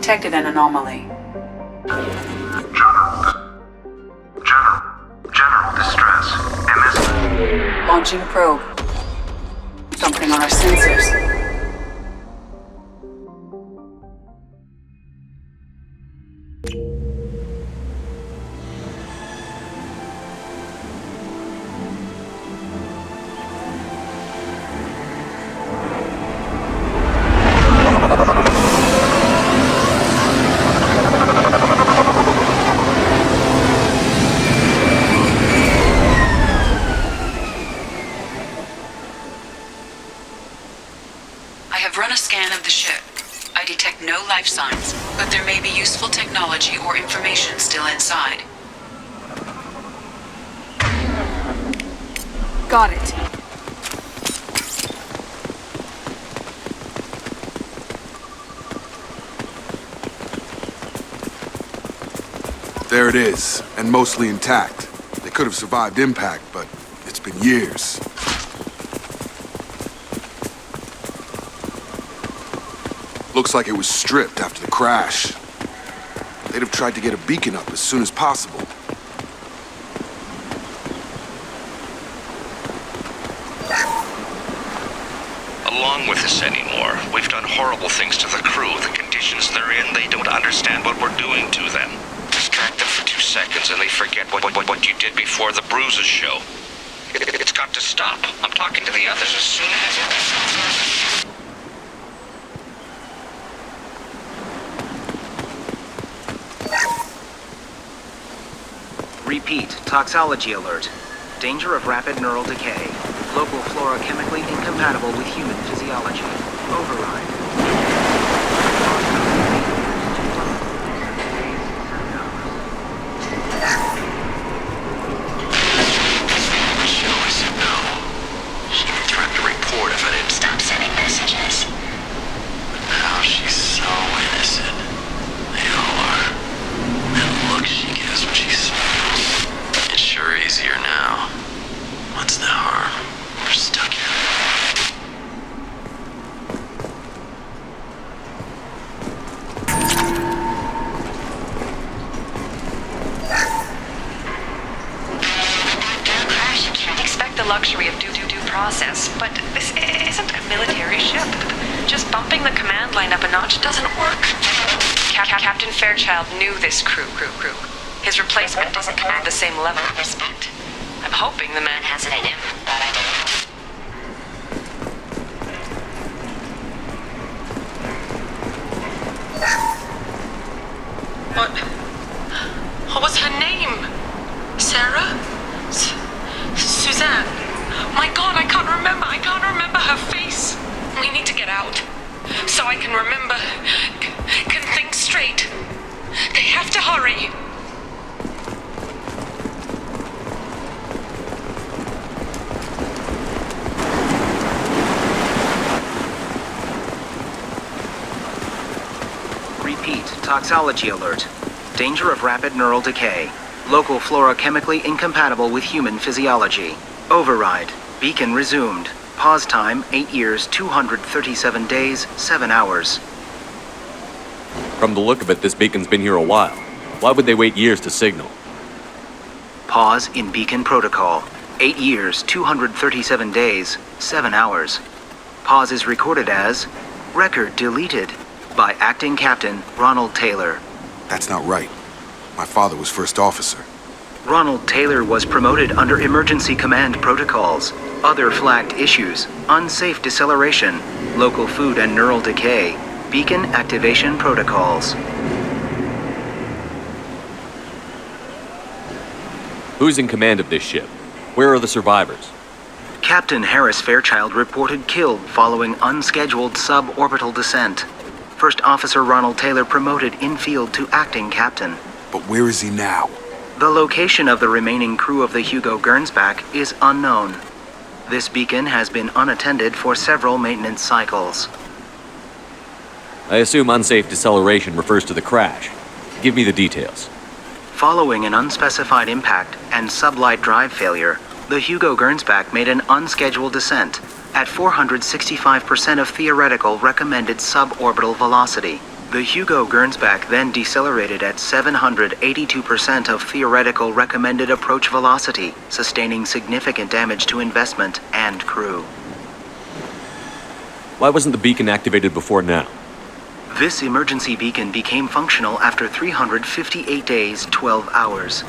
detected an anomaly. General distress. MS. Launching probe. Something on our sensors. I have run a scan of the ship. I detect no life signs, but there may be useful technology or information still inside. Got it. There it is, and mostly intact. They could have survived impact, but it's been years. Looks like it was stripped after the crash. They'd have tried to get a beacon up as soon as possible. Along with this anymore. We've done horrible things to the crew. The conditions they're in, they don't understand what we're doing to them. Distract them for 2 seconds and they forget what you did before the bruises show. It's got to stop. I'm talking to the others as soon as... Repeat, toxology alert. Danger of rapid neural decay. Local flora chemically incompatible with human physiology. Override. She always said no. She even threatened to report if I didn't stop sending messages. But now she's so innocent. They all are. That look she gives when she smiles. It's sure easier now. What's the harm? We're stuck here. Crash, you can't expect the luxury of due process, but this isn't a military ship. Just bumping the command line up a notch doesn't work. Captain Fairchild knew this crew. His replacement doesn't command the same level of respect. I'm hoping the man has it in him, but I don't. What was her name? Sarah? Suzanne? My God, I can't remember her face. We need to get out. So I can remember, can think straight. They have to hurry. Repeat, toxology alert. Danger of rapid neural decay. Local flora chemically incompatible with human physiology. Override. Beacon resumed. Pause time 8 years, 237 days, 7 hours. From the look of it, this beacon's been here a while. Why would they wait years to signal? Pause in beacon protocol. 8 years, 237 days, 7 hours. Pause is recorded as record deleted by Acting Captain Ronald Taylor. That's not right. My father was first officer. Ronald Taylor was promoted under emergency command protocols. Other flagged issues: unsafe deceleration, local food and neural decay, beacon activation protocols. Who's in command of this ship? Where are the survivors? Captain Harris Fairchild reported killed following unscheduled suborbital descent. First Officer Ronald Taylor promoted in-field to acting captain. But where is he now? The location of the remaining crew of the Hugo Gernsback is unknown. This beacon has been unattended for several maintenance cycles. I assume unsafe deceleration refers to the crash. Give me the details. Following an unspecified impact and sublight drive failure, the Hugo Gernsback made an unscheduled descent at 465% of theoretical recommended suborbital velocity. The Hugo Gernsback then decelerated at 782% of theoretical recommended approach velocity, sustaining significant damage to investment and crew. Why wasn't the beacon activated before now? This emergency beacon became functional after 358 days, 12 hours,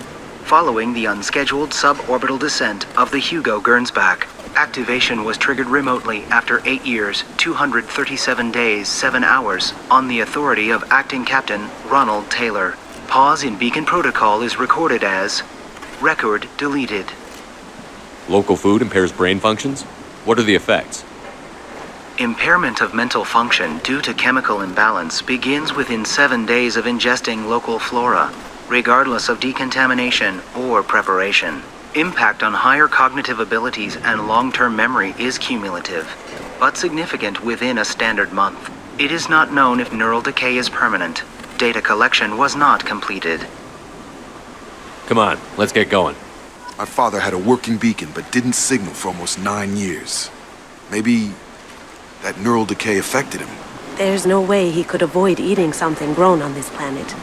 following the unscheduled suborbital descent of the Hugo Gernsback. Activation was triggered remotely after 8 years, 237 days, 7 hours, on the authority of Acting Captain Ronald Taylor. Pause in beacon protocol is recorded as record deleted. Local food impairs brain functions? What are the effects? Impairment of mental function due to chemical imbalance begins within 7 days of ingesting local flora, regardless of decontamination or preparation. Impact on higher cognitive abilities and long-term memory is cumulative, but significant within a standard month. It is not known if neural decay is permanent. Data collection was not completed. Come on, let's get going. My father had a working beacon but didn't signal for almost 9 years. Maybe that neural decay affected him. There's no way he could avoid eating something grown on this planet.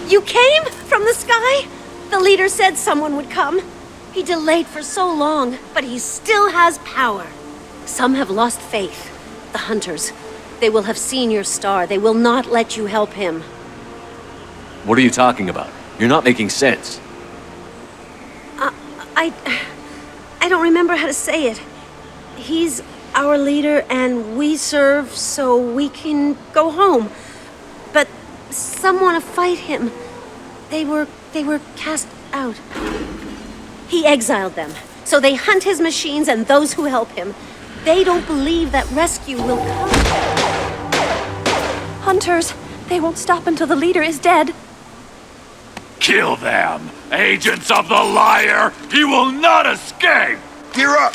You came? From the sky? The leader said someone would come. He delayed for so long, but he still has power. Some have lost faith. The hunters. They will have seen your star. They will not let you help him. What are you talking about? You're not making sense. I don't remember how to say it. He's our leader and we serve so we can go home. But some want to fight him. They were cast out. He exiled them, so they hunt his machines and those who help him. They don't believe that rescue will come. Hunters, they won't stop until the leader is dead. Kill them! Agents of the liar! He will not escape! Gear up!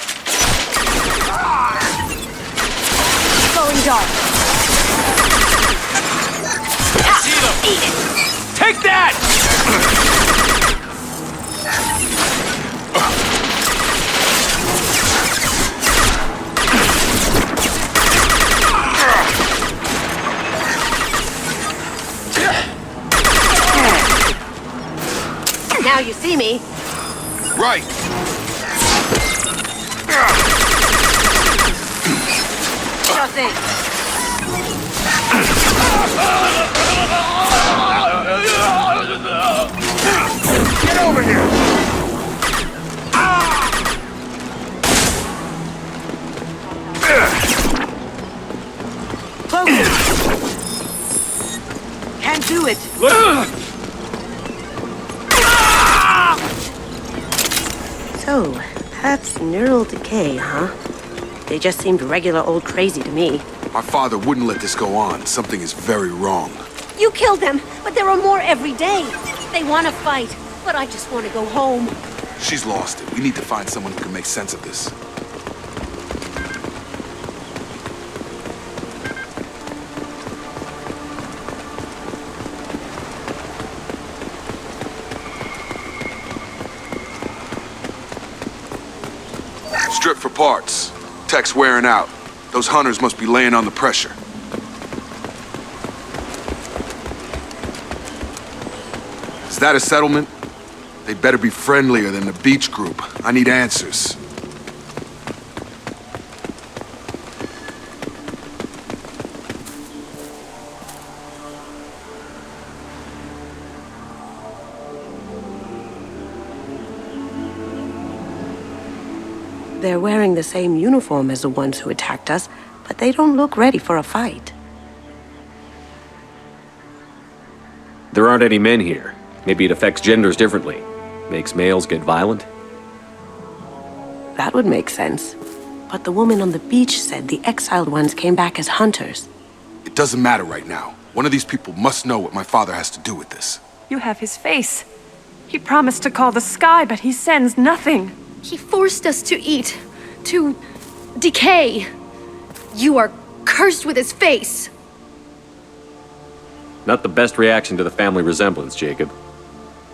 Going dark. Eat it! Take that! Now you see me. Right! Sure thing. Get over here! Can't do it. So, that's neural decay, huh? They just seemed regular old crazy to me. My father wouldn't let this go on. Something is very wrong. You killed them, but there are more every day. They want to fight, but I just want to go home. She's lost it. We need to find someone who can make sense of this. Strip for parts. Tech's wearing out. Those hunters must be laying on the pressure. Is that a settlement? They'd better be friendlier than the beach group. I need answers. They're wearing the same uniform as the ones who attacked us, but they don't look ready for a fight. There aren't any men here. Maybe it affects genders differently. Makes males get violent? That would make sense. But the woman on the beach said the exiled ones came back as hunters. It doesn't matter right now. One of these people must know what my father has to do with this. You have his face. He promised to call the sky, but he sends nothing. He forced us to eat. to decay. You are cursed with his face. Not the best reaction to the family resemblance, Jacob.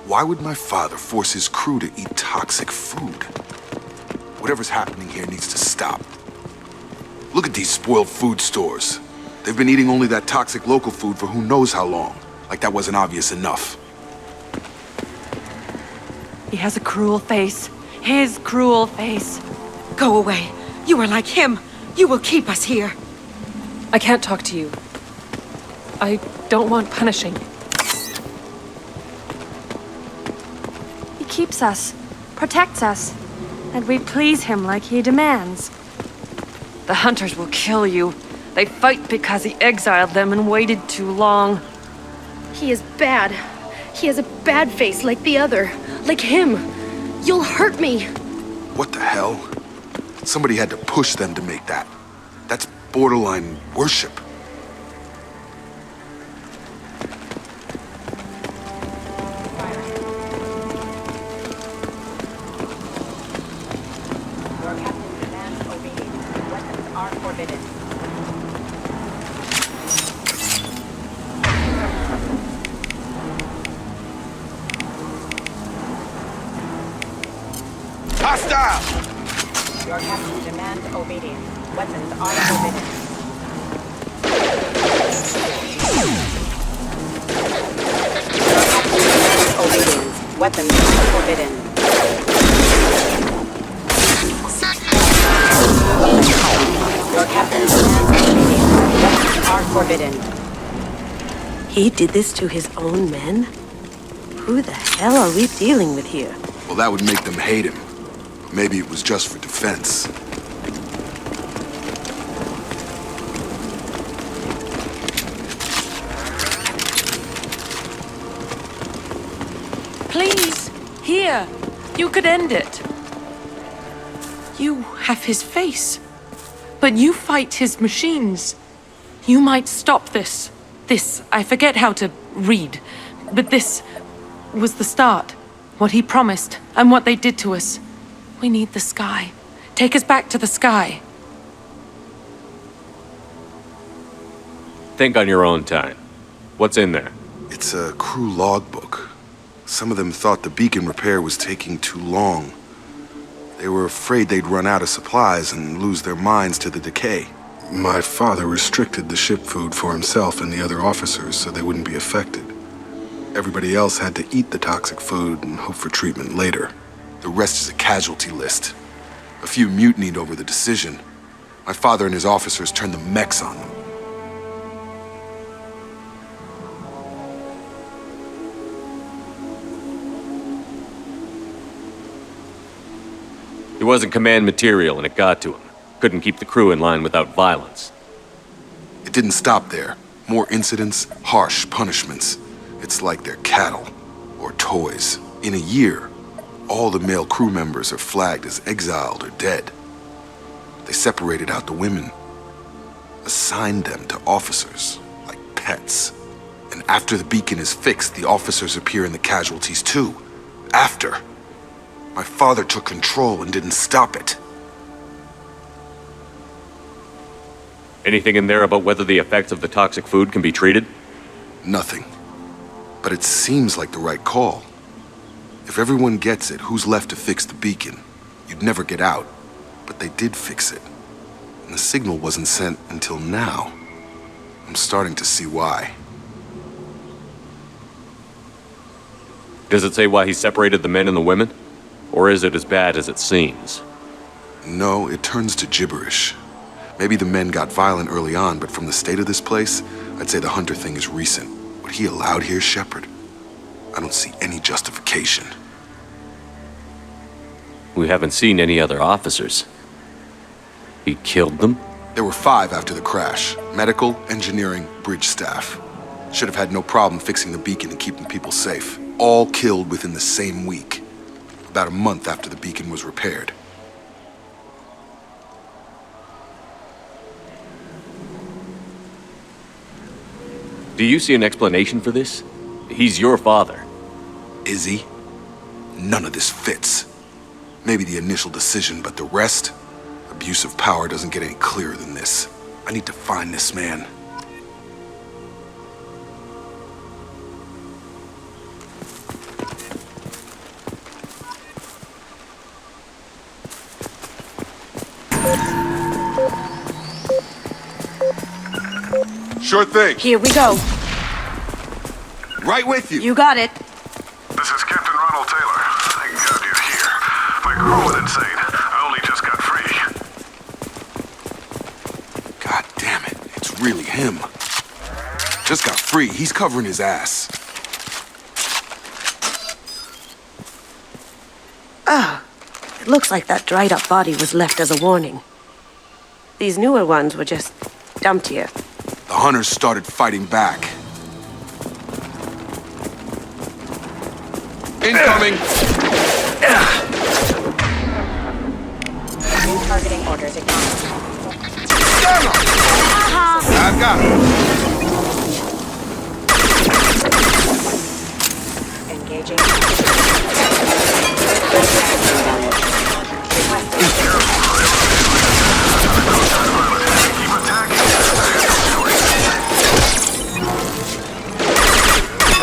Why would my father force his crew to eat toxic food? Whatever's happening here needs to stop. Look at these spoiled food stores. They've been eating only that toxic local food for who knows how long. Like that wasn't obvious enough. He has a cruel face. His cruel face. Go away. You are like him. You will keep us here. I can't talk to you. I don't want punishing. He keeps us, protects us, and we please him like he demands. The hunters will kill you. They fight because he exiled them and waited too long. He is bad. He has a bad face like the other. Like him. You'll hurt me. What the hell? Somebody had to push them to make that. That's borderline worship. Hostile! Your captain demands obedience. Weapons are forbidden. Your captain demands obedience. Weapons are forbidden. Your captain demands obedience. Weapons are forbidden. He did this to his own men? Who the hell are we dealing with here? Well, that would make them hate him. Maybe it was just for defense. Please, here. You could end it. You have his face, but you fight his machines. You might stop this. This, I forget how to read, but this was the start. What he promised, and what they did to us. We need the sky. Take us back to the sky. Think on your own time. What's in there? It's a crew logbook. Some of them thought the beacon repair was taking too long. They were afraid they'd run out of supplies and lose their minds to the decay. My father restricted the ship food for himself and the other officers so they wouldn't be affected. Everybody else had to eat the toxic food and hope for treatment later. The rest is a casualty list. A few mutinied over the decision. My father and his officers turned the mechs on them. He wasn't command material and it got to him. Couldn't keep the crew in line without violence. It didn't stop there. More incidents, harsh punishments. It's like they're cattle or toys. In a year, all the male crew members are flagged as exiled or dead. They separated out the women, assigned them to officers, like pets. And after the beacon is fixed, the officers appear in the casualties too. After. My father took control and didn't stop it. Anything in there about whether the effects of the toxic food can be treated? Nothing. But it seems like the right call. If everyone gets it, who's left to fix the beacon? You'd never get out. But they did fix it. And the signal wasn't sent until now. I'm starting to see why. Does it say why he separated the men and the women? Or is it as bad as it seems? No, it turns to gibberish. Maybe the men got violent early on, but from the state of this place, I'd say the Hunter thing is recent. What he allowed here, Shepard? I don't see any justification. We haven't seen any other officers. He killed them? There were 5 after the crash. Medical, engineering, bridge staff. Should have had no problem fixing the beacon and keeping people safe. All killed within the same week. About a month after the beacon was repaired. Do you see an explanation for this? He's your father. Is he? None of this fits. Maybe the initial decision, but the rest? Abuse of power doesn't get any clearer than this. I need to find this man. Sure thing. Here we go. Right with you. You got it. This is Captain Ronald Taylor. Thank God you're here. My crew went insane. I only just got free. God damn it. It's really him. Just got free. He's covering his ass. It looks like that dried up body was left as a warning. These newer ones were just dumped here. The hunters started fighting back. Incoming! New targeting orders acknowledged. I've got him. Engaging.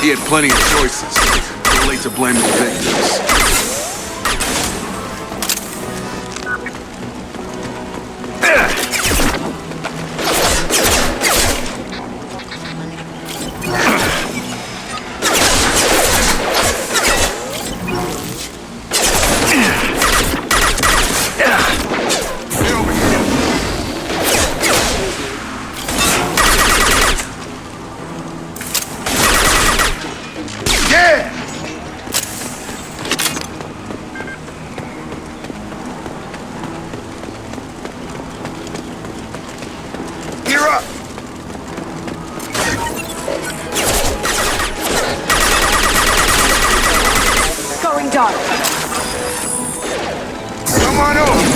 He had plenty of choices. Too late to blame the victims. Going dark. Come on over.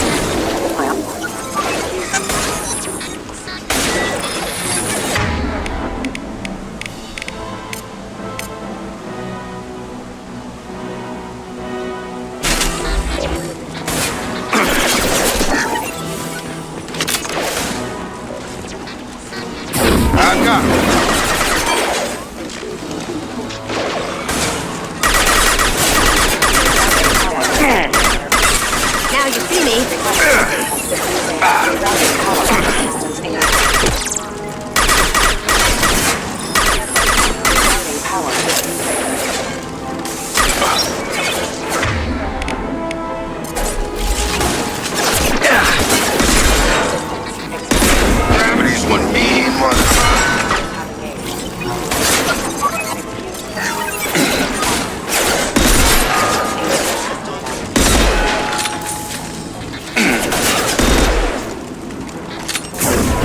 I've got him. Now you see me. Gravity's one mean motherfucker.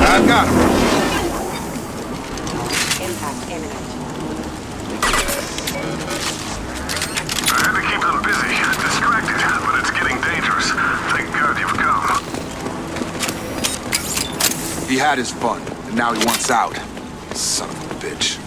I've got him. Impact imminent. I had to keep them busy, distracted, but it's getting dangerous. Thank God you've come. He had his fun, and now he wants out. Son of a bitch.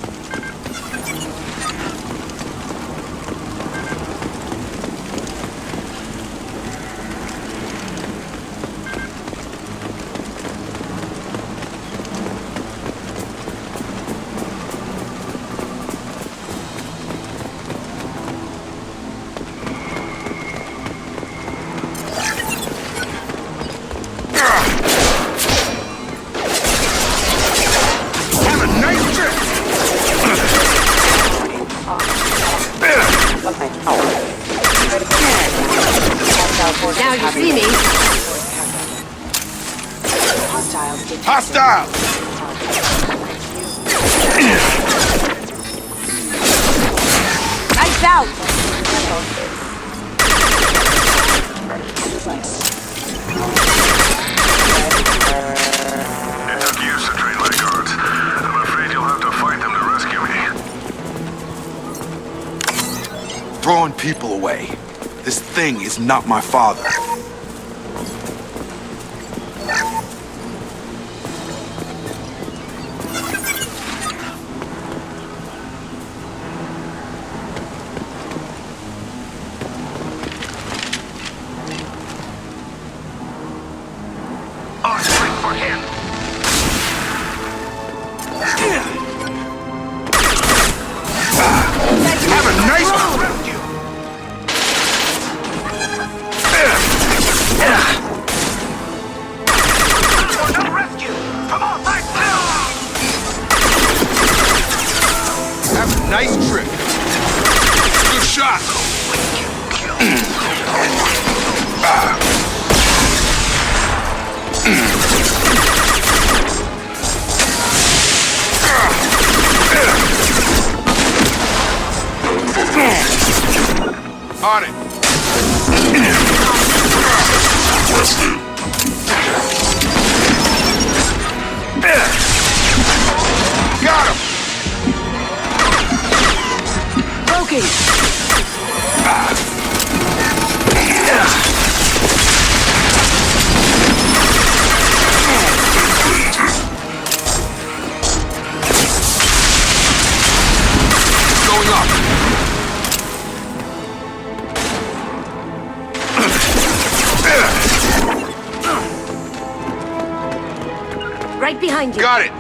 Have a nice trip! Now you see me. Hostile! Lights out. It took years to train my guards. I'm afraid you'll have to fight them to rescue me. Throwing people away. This thing is not my father. Nice trick. Good shot. On it. Got him. Loki! Going up. Right behind you. Got it.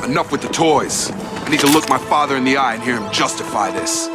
Enough with the toys. I need to look my father in the eye and hear him justify this.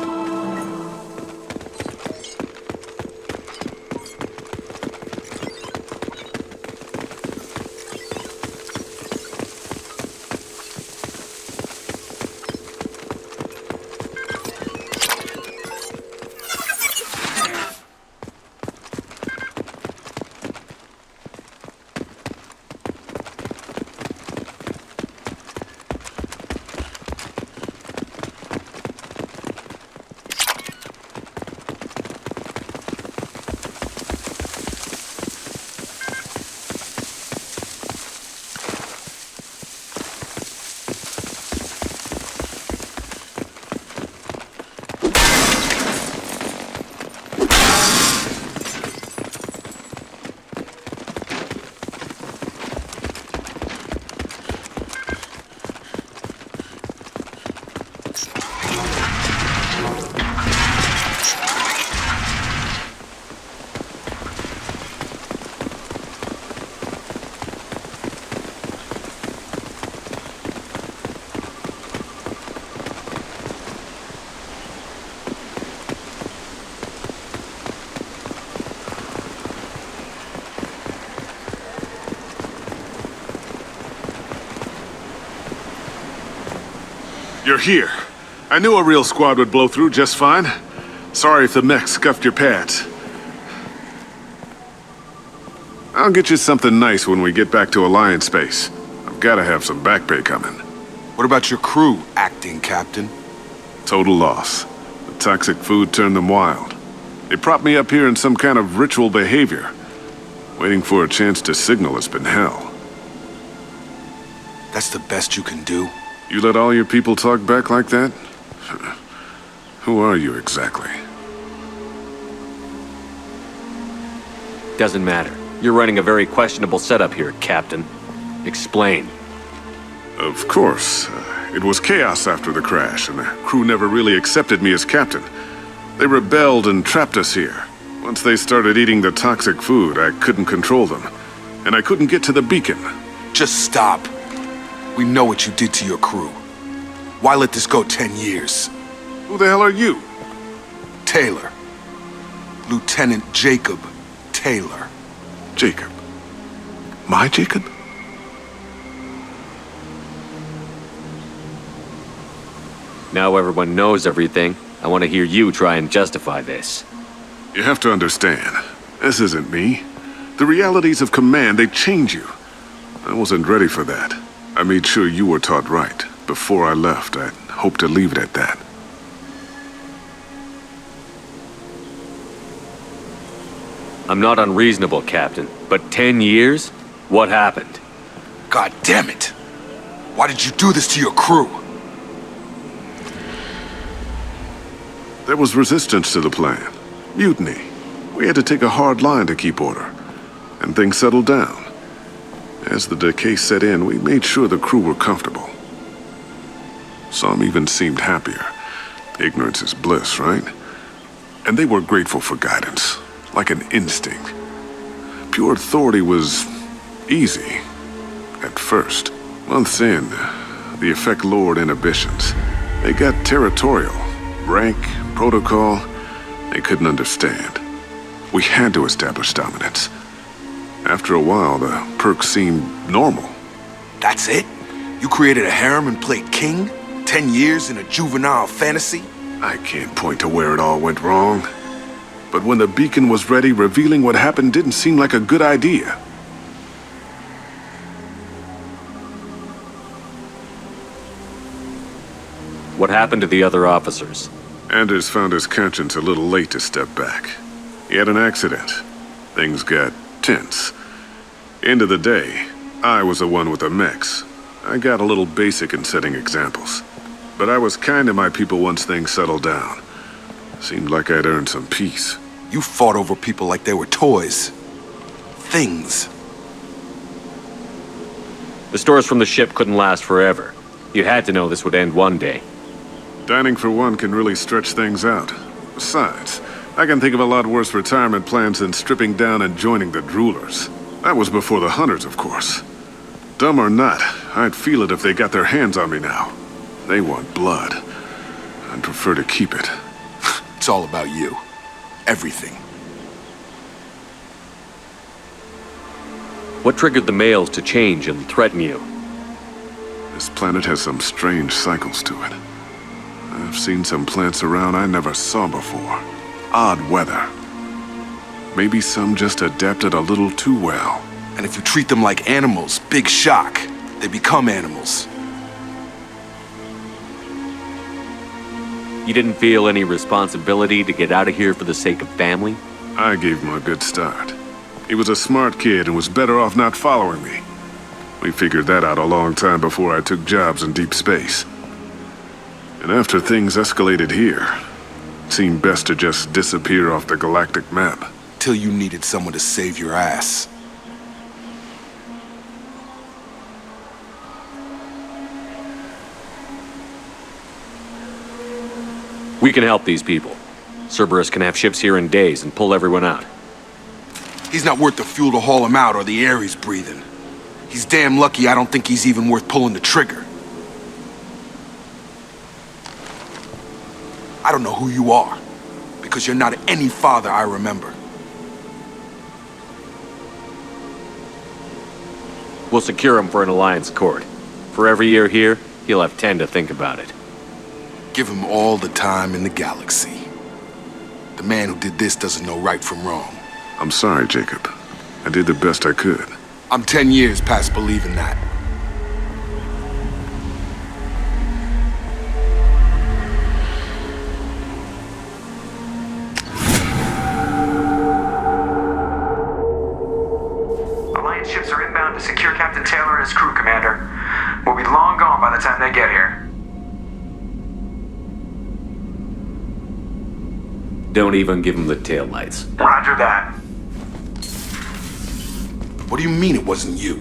You're here. I knew a real squad would blow through just fine. Sorry if the mech scuffed your pads. I'll get you something nice when we get back to Alliance space. I've gotta have some back pay coming. What about your crew, acting captain? Total loss. The toxic food turned them wild. They propped me up here in some kind of ritual behavior. Waiting for a chance to signal has been hell. That's the best you can do? You let all your people talk back like that? Who are you exactly? Doesn't matter. You're running a very questionable setup here, Captain. Explain. Of course. It was chaos after the crash, and the crew never really accepted me as captain. They rebelled and trapped us here. Once they started eating the toxic food, I couldn't control them. And I couldn't get to the beacon. Just stop. We know what you did to your crew. Why let this go 10 years? Who the hell are you? Taylor. Lieutenant Jacob Taylor. Jacob? My Jacob? Now everyone knows everything. I want to hear you try and justify this. You have to understand, this isn't me. The realities of command, they change you. I wasn't ready for that. I made sure you were taught right. Before I left, I hoped to leave it at that. I'm not unreasonable, Captain, but 10 years? What happened? God damn it! Why did you do this to your crew? There was resistance to the plan. Mutiny. We had to take a hard line to keep order. And things settled down. As the decay set in, we made sure the crew were comfortable. Some even seemed happier. Ignorance is bliss, right? And they were grateful for guidance, like an instinct. Pure authority was easy, at first. Months in, the effect lowered inhibitions. They got territorial. Rank, protocol, they couldn't understand. We had to establish dominance. After a while, the perks seemed normal. That's it? You created a harem and played king? 10 years in a juvenile fantasy? I can't point to where it all went wrong. But when the beacon was ready, revealing what happened didn't seem like a good idea. What happened to the other officers? Anders found his conscience a little late to step back. He had an accident. Things got tense. End of the day, I was the one with the mechs. I got a little basic in setting examples. But I was kind to my people once things settled down. Seemed like I'd earned some peace. You fought over people like they were toys. Things. The stores from the ship couldn't last forever. You had to know this would end one day. Dining for one can really stretch things out. Besides, I can think of a lot worse retirement plans than stripping down and joining the Droolers. That was before the Hunters, of course. Dumb or not, I'd feel it if they got their hands on me now. They want blood. I'd prefer to keep it. It's all about you. Everything. What triggered the males to change and threaten you? This planet has some strange cycles to it. I've seen some plants around I never saw before. Odd weather. Maybe some just adapted a little too well. And if you treat them like animals, big shock. They become animals. You didn't feel any responsibility to get out of here for the sake of family? I gave him a good start. He was a smart kid and was better off not following me. We figured that out a long time before I took jobs in deep space. And after things escalated here, it seemed best to just disappear off the galactic map. Till you needed someone to save your ass. We can help these people. Cerberus can have ships here in days and pull everyone out. He's not worth the fuel to haul him out or the air he's breathing. He's damn lucky I don't think he's even worth pulling the trigger. I don't know who you are, because you're not any father I remember. We'll secure him for an Alliance court. For every year here, he'll have 10 to think about it. Give him all the time in the galaxy. The man who did this doesn't know right from wrong. I'm sorry, Jacob. I did the best I could. I'm 10 years past believing that. Alliance ships are inbound to secure Captain Taylor and his crew, Commander. We'll be long gone by the time they get here. Don't even give him the taillights. Roger that. What do you mean it wasn't you?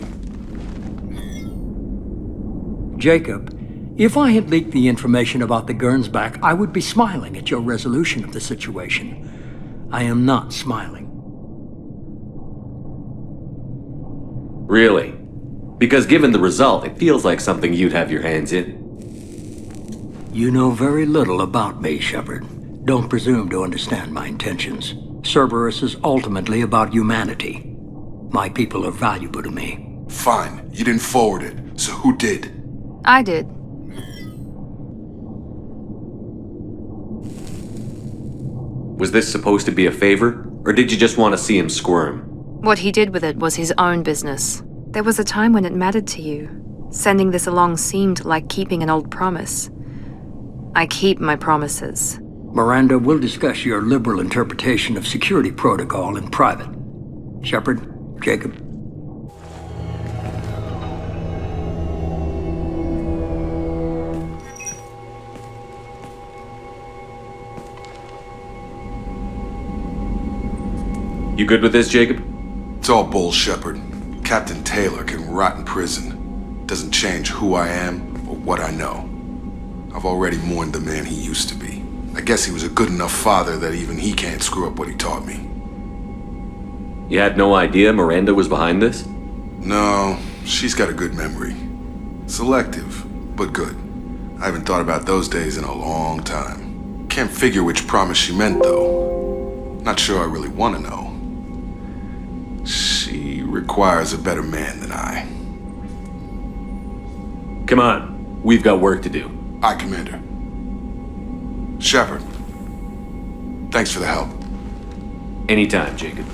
Jacob, if I had leaked the information about the Gernsback, I would be smiling at your resolution of the situation. I am not smiling. Really? Because given the result, it feels like something you'd have your hands in. You know very little about me, Shepard. Don't presume to understand my intentions. Cerberus is ultimately about humanity. My people are valuable to me. Fine. You didn't forward it, so who did? I did. Was this supposed to be a favor? Or did you just want to see him squirm? What he did with it was his own business. There was a time when it mattered to you. Sending this along seemed like keeping an old promise. I keep my promises. Miranda, we'll discuss your liberal interpretation of security protocol in private. Shepard, Jacob. You good with this, Jacob? It's all bull, Shepard. Captain Taylor can rot in prison. Doesn't change who I am or what I know. I've already mourned the man he used to be. I guess he was a good enough father that even he can't screw up what he taught me. You had no idea Miranda was behind this? No, she's got a good memory. Selective, but good. I haven't thought about those days in a long time. Can't figure which promise she meant, though. Not sure I really want to know. She requires a better man than I. Come on. We've got work to do. Aye, Commander. Shepard, thanks for the help. Anytime, Jacob.